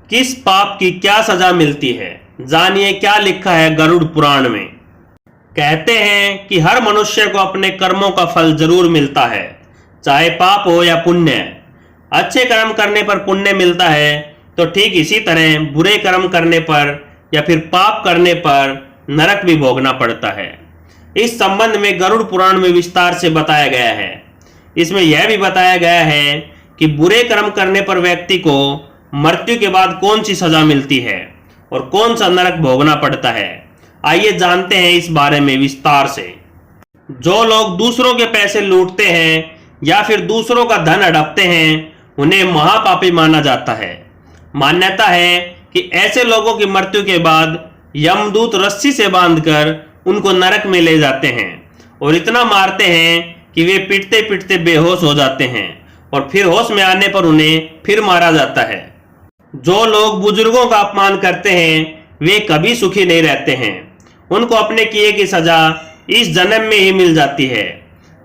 किस पाप की क्या सजा मिलती है, जानिए क्या लिखा है गरुड़ पुराण में। कहते हैं कि हर मनुष्य को अपने कर्मों का फल जरूर मिलता है, चाहे पाप हो या पुण्य। अच्छे कर्म करने पर पुण्य मिलता है, तो ठीक इसी तरह बुरे कर्म करने पर या फिर पाप करने पर नरक भी भोगना पड़ता है। इस संबंध में गरुड़ पुराण में विस्तार से बताया गया है। इसमें यह भी बताया गया है कि बुरे कर्म करने पर व्यक्ति को मृत्यु के बाद कौन सी सजा मिलती है और कौन सा नरक भोगना पड़ता है। आइए जानते हैं इस बारे में विस्तार से। जो लोग दूसरों के पैसे लूटते हैं या फिर दूसरों का धन हड़पते हैं, उन्हें महापापी माना जाता है। मान्यता है कि ऐसे लोगों की मृत्यु के बाद यमदूत रस्सी से बांधकर उनको नरक में ले जाते हैं और इतना मारते हैं कि वे पिटते पिटते बेहोश हो जाते हैं और फिर होश में आने पर उन्हें फिर मारा जाता है। जो लोग बुजुर्गों का अपमान करते हैं, वे कभी सुखी नहीं रहते हैं। उनको अपने किए की सजा इस जन्म में ही मिल जाती है,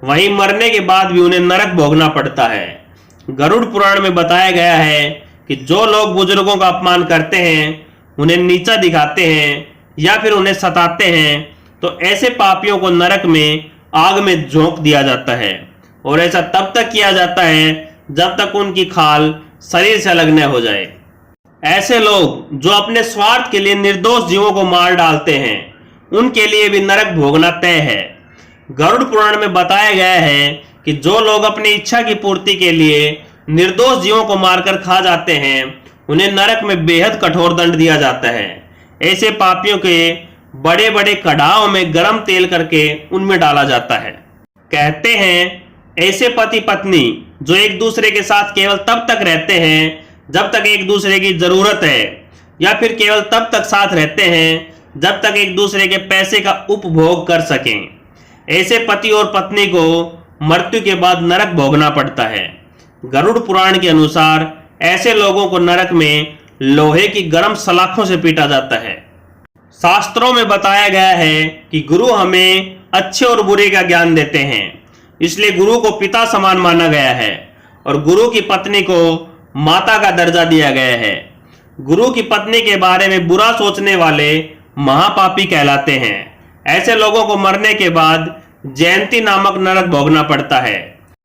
वहीं मरने के बाद भी उन्हें नरक भोगना पड़ता है। गरुड़ पुराण में बताया गया है कि जो लोग बुजुर्गों का अपमान करते हैं, उन्हें नीचा दिखाते हैं या फिर उन्हें सताते हैं, तो ऐसे पापियों को नरक में आग में झोंक दिया जाता है और ऐसा तब तक किया जाता है जब तक उनकी खाल शरीर से अलग न हो जाए। ऐसे लोग जो अपने स्वार्थ के लिए निर्दोष जीवों को मार डालते हैं, उनके लिए भी नरक भोगना तय है। गरुड़ पुराण में बताया गया है कि जो लोग अपनी इच्छा की पूर्ति के लिए निर्दोष जीवों को मारकर खा जाते हैं, उन्हें नरक में बेहद कठोर दंड दिया जाता है। ऐसे पापियों के बड़े बड़े कढ़ाओं में गर्म तेल करके उनमें डाला जाता है। कहते हैं ऐसे पति पत्नी जो एक दूसरे के साथ केवल तब तक रहते हैं जब तक एक दूसरे की जरूरत है, या फिर केवल तब तक साथ रहते हैं जब तक एक दूसरे के पैसे का उपभोग कर सकें, ऐसे पति और पत्नी को मृत्यु के बाद नरक भोगना पड़ता है। गरुड़ पुराण के अनुसार ऐसे लोगों को नरक में लोहे की गर्म सलाखों से पीटा जाता है। शास्त्रों में बताया गया है कि गुरु हमें अच्छे और बुरे का ज्ञान देते हैं, इसलिए गुरु को पिता समान माना गया है और गुरु की पत्नी को माता का दर्जा दिया गया है। गुरु की पत्नी के बारे में बुरा सोचने वाले महापापी कहलाते हैं। ऐसे लोगों को मरने के बाद जयंती नामक नरक भोगना पड़ता है।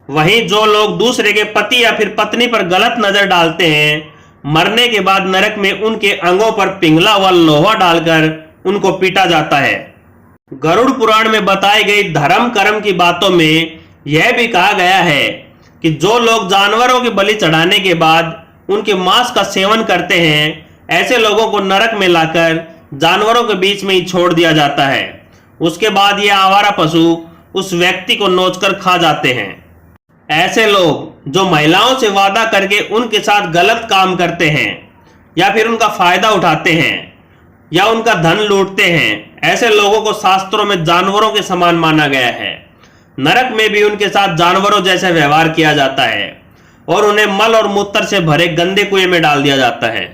वहीं जो लोग दूसरे के पति या फिर पत्नी पर गलत नजर डालते हैं, मरने के बाद नरक में उनके अंगों पर पिघला हुआ लोहा डालकर उनको पीटा जाता है। गरुड़ पुराण में बताई गई धर्म कर्म की बातों में यह भी कहा गया है कि जो लोग जानवरों की बलि चढ़ाने के बाद उनके मांस का सेवन करते हैं, ऐसे लोगों को नरक में लाकर जानवरों के बीच में ही छोड़ दिया जाता है। उसके बाद ये आवारा पशु उस व्यक्ति को नोचकर खा जाते हैं। ऐसे लोग जो महिलाओं से वादा करके उनके साथ गलत काम करते हैं या फिर उनका फायदा उठाते हैं या उनका धन लूटते हैं, ऐसे लोगों को शास्त्रों में जानवरों के समान माना गया है। नरक में भी उनके साथ जानवरों जैसे व्यवहार किया जाता है और उन्हें मल और मूत्र से भरे गंदे कुएं में डाल दिया जाता है।